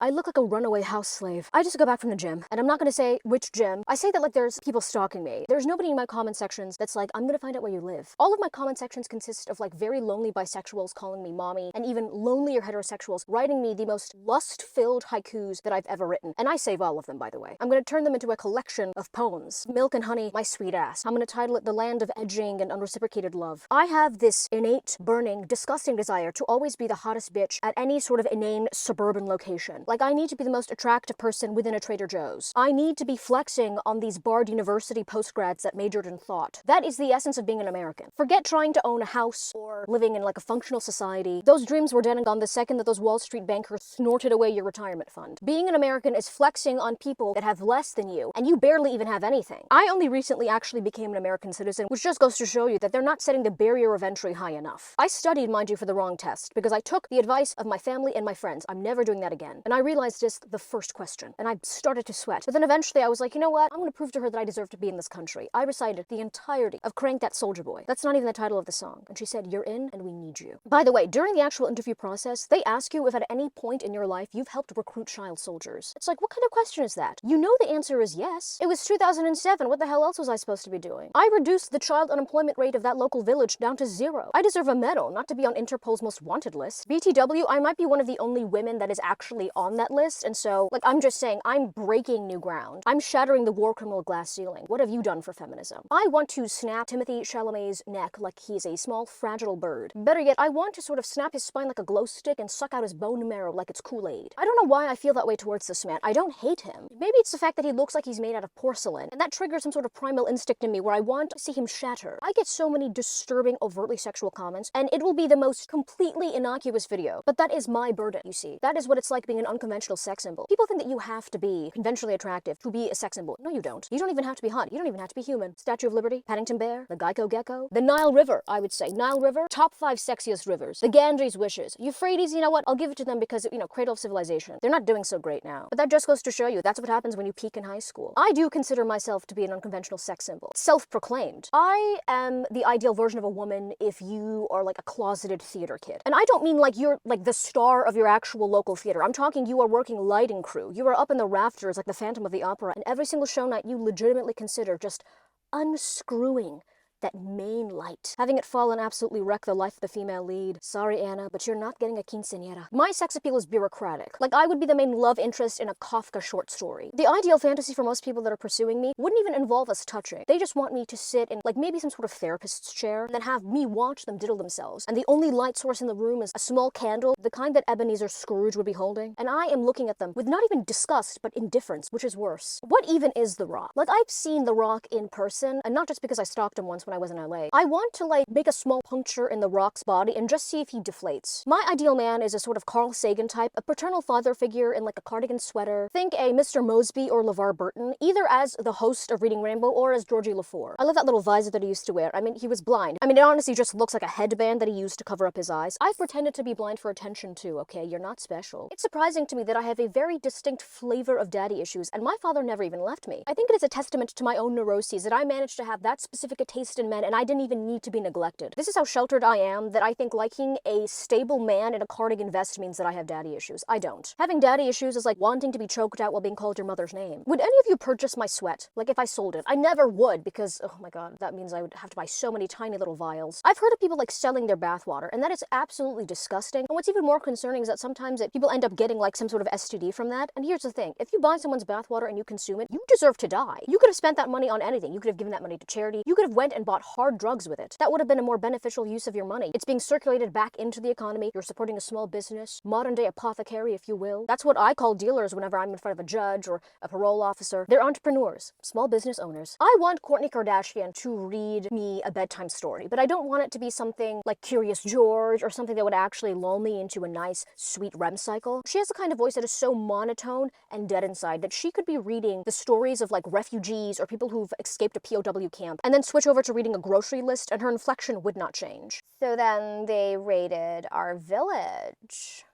I look like a runaway house slave. I just got back from the gym, and I'm not gonna say which gym. I say that like there's people stalking me. There's nobody in my comment sections that's like, I'm gonna find out where you live. All of my comment sections consist of like very lonely bisexuals calling me mommy, and even lonelier heterosexuals writing me the most lust-filled haikus that I've ever written. And I save all of them, by the way. I'm gonna turn them into a collection of poems. Milk and honey, my sweet ass. I'm gonna title it The Land of Edging and Unreciprocated Love. I have this innate, burning, disgusting desire to always be the hottest bitch at any sort of inane suburban location. Like, I need to be the most attractive person within a Trader Joe's. I need to be flexing on these Bard University postgrads that majored in thought. That is the essence of being an American. Forget trying to own a house or living in like a functional society. Those dreams were dead and gone the second that those Wall Street bankers snorted away your retirement fund. Being an American is flexing on people that have less than you, and you barely even have anything. I only recently actually became an American citizen, which just goes to show you that they're not setting the barrier of entry high enough. I studied, mind you, for the wrong test, because I took the advice of my family and my friends. I'm never doing that again. And I realized just the first question, and I started to sweat. But then eventually I was like, you know what? I'm gonna prove to her that I deserve to be in this country. I recited the entirety of Crank That Soldier Boy. That's not even the title of the song. And she said, you're in and we need you. By the way, during the actual interview process, they ask you if at any point in your life you've helped recruit child soldiers. It's like, what kind of question is that? You know the answer is yes. It was 2007. What the hell else was I supposed to be doing? I reduced the child unemployment rate of that local village down to 0. I deserve a medal, not to be on Interpol's most wanted list. BTW, I might be one of the only women that is actually on that list, and so, like, I'm just saying, I'm breaking new ground. I'm shattering the war criminal glass ceiling. What have you done for feminism? I want to snap Timothy Chalamet's neck like he's a small, fragile bird. Better yet, I want to sort of snap his spine like a glow stick and suck out his bone marrow like it's Kool-Aid. I don't know why I feel that way towards this man. I don't hate him. Maybe it's the fact that he looks like he's made out of porcelain, and that triggers some sort of primal instinct in me where I want to see him shatter. I get so many disturbing, overtly sexual comments, and it will be the most completely innocuous video. But that is my burden, you see. That is what it's like being an unconventional sex symbol. People think that you have to be conventionally attractive to be a sex symbol. No, you don't. You don't even have to be hot. You don't even have to be human. Statue of Liberty, Paddington Bear, the Geico Gecko, the Nile River, I would say. Nile River, top 5 sexiest rivers. The Ganges Wishes. Euphrates, you know what? I'll give it to them because, you know, cradle of civilization. They're not doing so great now. But that just goes to show you that's what happens when you peak in high school. I do consider myself to be an unconventional sex symbol. Self-proclaimed. I am the ideal version of a woman if you are like a closeted theater kid. And I don't mean like you're like the star of your actual local theater. I'm talking you are working lighting crew. You are up in the rafters like the Phantom of the Opera, and every single show night you legitimately consider just unscrewing that main light, having it fall and absolutely wreck the life of the female lead. Sorry, Anna, but you're not getting a quinceañera. My sex appeal is bureaucratic. Like, I would be the main love interest in a Kafka short story. The ideal fantasy for most people that are pursuing me wouldn't even involve us touching. They just want me to sit in, like, maybe some sort of therapist's chair, and then have me watch them diddle themselves. And the only light source in the room is a small candle, the kind that Ebenezer Scrooge would be holding. And I am looking at them with not even disgust, but indifference, which is worse. What even is The Rock? Like, I've seen The Rock in person, and not just because I stalked him once when I was in LA. I want to like make a small puncture in The Rock's body and just see if he deflates. My ideal man is a sort of Carl Sagan type, a paternal father figure in like a cardigan sweater. Think a Mr. Moseby or LeVar Burton, either as the host of Reading Rainbow or as Georgie LaFour. I love that little visor that he used to wear. I mean, he was blind. I mean, it honestly just looks like a headband that he used to cover up his eyes. I've pretended to be blind for attention too, okay? You're not special. It's surprising to me that I have a very distinct flavor of daddy issues, and my father never even left me. I think it is a testament to my own neuroses that I managed to have that specific a taste in men, and I didn't even need to be neglected. This is how sheltered I am, that I think liking a stable man in a cardigan vest means that I have daddy issues. I don't. Having daddy issues is like wanting to be choked out while being called your mother's name. Would any of you purchase my sweat? Like if I sold it? I never would, because, oh my god, that means I would have to buy so many tiny little vials. I've heard of people like selling their bathwater, and that is absolutely disgusting. And what's even more concerning is that sometimes people end up getting like some sort of STD from that. And here's the thing, if you buy someone's bathwater and you consume it, you deserve to die. You could have spent that money on anything. You could have given that money to charity. You could have went and bought hard drugs with it. That would have been a more beneficial use of your money. It's being circulated back into the economy. You're supporting a small business, modern day apothecary, if you will. That's what I call dealers whenever I'm in front of a judge or a parole officer. They're entrepreneurs, small business owners. I want Kourtney Kardashian to read me a bedtime story, but I don't want it to be something like Curious George or something that would actually lull me into a nice, sweet REM cycle. She has the kind of voice that is so monotone and dead inside that she could be reading the stories of like refugees or people who've escaped a POW camp and then switch over to reading a grocery list and her inflection would not change. So then they raided our village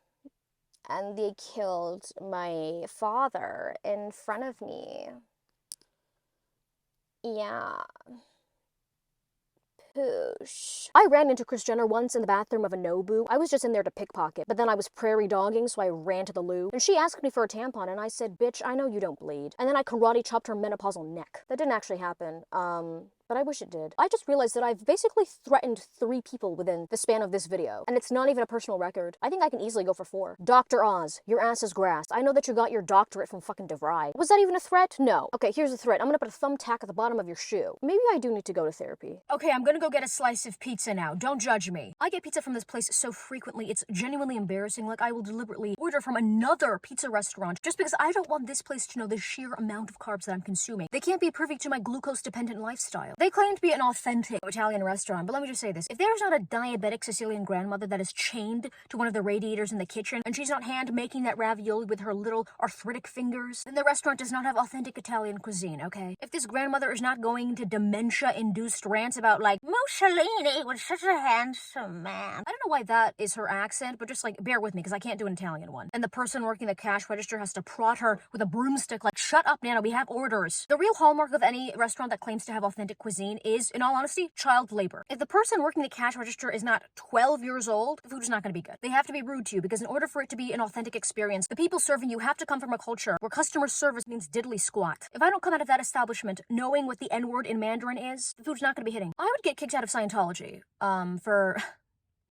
and they killed my father in front of me. Yeah. Poosh. I ran into Kris Jenner once in the bathroom of a Nobu. I was just in there to pickpocket, but then I was prairie dogging, so I ran to the loo. And she asked me for a tampon, and I said, bitch, I know you don't bleed. And then I karate chopped her menopausal neck. That didn't actually happen. But I wish it did. I just realized that I've basically threatened 3 people within the span of this video, and it's not even a personal record. I think I can easily go for 4. Dr. Oz, your ass is grass. I know that you got your doctorate from fucking DeVry. Was that even a threat? No. Okay, here's a threat. I'm gonna put a thumbtack at the bottom of your shoe. Maybe I do need to go to therapy. Okay, I'm gonna go get a slice of pizza now. Don't judge me. I get pizza from this place so frequently, it's genuinely embarrassing. Like, I will deliberately order from another pizza restaurant just because I don't want this place to know the sheer amount of carbs that I'm consuming. They can't be privy to my glucose-dependent lifestyle. They claim to be an authentic Italian restaurant, but let me just say this. If there's not a diabetic Sicilian grandmother that is chained to one of the radiators in the kitchen, and she's not hand-making that ravioli with her little arthritic fingers, then the restaurant does not have authentic Italian cuisine, okay? If this grandmother is not going into dementia-induced rants about, like, Mussolini was such a handsome man. I don't know why that is her accent, but just, like, bear with me, because I can't do an Italian one. And the person working the cash register has to prod her with a broomstick, like, shut up, Nana, we have orders. The real hallmark of any restaurant that claims to have authentic cuisine is, in all honesty, child labor. If the person working the cash register is not 12 years old, the food is not going to be good. They have to be rude to you, because in order for it to be an authentic experience, the people serving you have to come from a culture where customer service means diddly squat. If I don't come out of that establishment knowing what the N-word in Mandarin is, the food's not going to be hitting. I would get kicked out of Scientology, for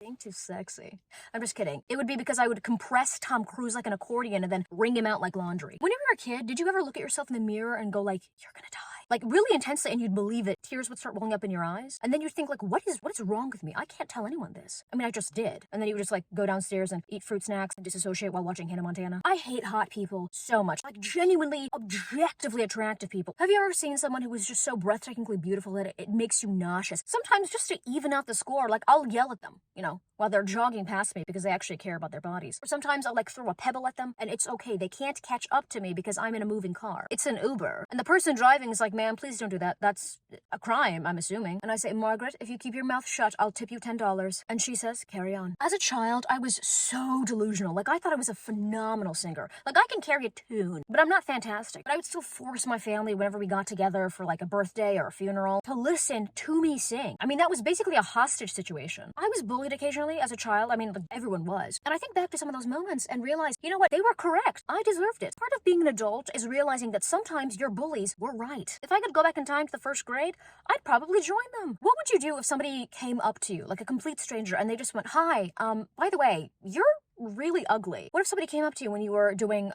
being too sexy. I'm just kidding. It would be because I would compress Tom Cruise like an accordion and then wring him out like laundry. When you were a kid, did you ever look at yourself in the mirror and go like, you're gonna die? Like, really intensely, and you'd believe it. Tears would start rolling up in your eyes. And then you'd think, like, what is wrong with me? I can't tell anyone this. I mean, I just did. And then you would just, like, go downstairs and eat fruit snacks and disassociate while watching Hannah Montana. I hate hot people so much. Like, genuinely, objectively attractive people. Have you ever seen someone who was just so breathtakingly beautiful that it makes you nauseous? Sometimes, just to even out the score, like, I'll yell at them, you know, while they're jogging past me because they actually care about their bodies. Or sometimes I'll, like, throw a pebble at them, and it's okay. They can't catch up to me because I'm in a moving car. It's an Uber. And the person driving is like, ma'am, please don't do that. That's a crime, I'm assuming. And I say, Margaret, if you keep your mouth shut, I'll tip you $10. And she says, carry on. As a child, I was so delusional. Like, I thought I was a phenomenal singer. Like, I can carry a tune, but I'm not fantastic. But I would still force my family whenever we got together for, like, a birthday or a funeral to listen to me sing. I mean, that was basically a hostage situation. I was bullied occasionally as a child. I mean, like, everyone was. And I think back to some of those moments and realized, you know what? They were correct. I deserved it. Part of being an adult is realizing that sometimes your bullies were right. If I could go back in time to the first grade, I'd probably join them. What would you do if somebody came up to you, like a complete stranger, and they just went, hi, by the way, you're really ugly. What if somebody came up to you when you were doing,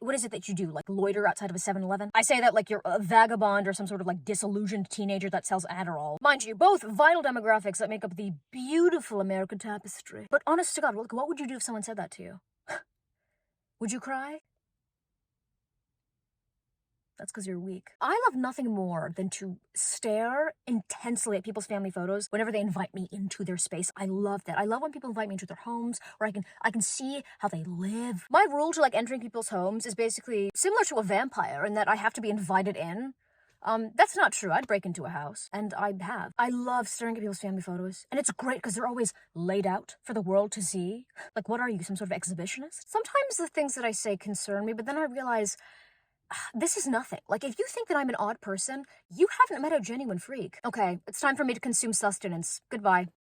what is it that you do, like loiter outside of a 7-Eleven? I say that like you're a vagabond or some sort of like disillusioned teenager that sells Adderall. Mind you, both vital demographics that make up the beautiful American tapestry. But honest to God, like, what would you do if someone said that to you? Would you cry? That's because you're weak. I love nothing more than to stare intensely at people's family photos whenever they invite me into their space. I love that. I love when people invite me into their homes, where I can see how they live. My rule to like entering people's homes is basically similar to a vampire in that I have to be invited in. That's not true. I'd break into a house, and I have. I love staring at people's family photos, and it's great because they're always laid out for the world to see. Like, what are you, some sort of exhibitionist? Sometimes the things that I say concern me, but then I realize this is nothing. Like, if you think that I'm an odd person, you haven't met a genuine freak. Okay, it's time for me to consume sustenance. Goodbye.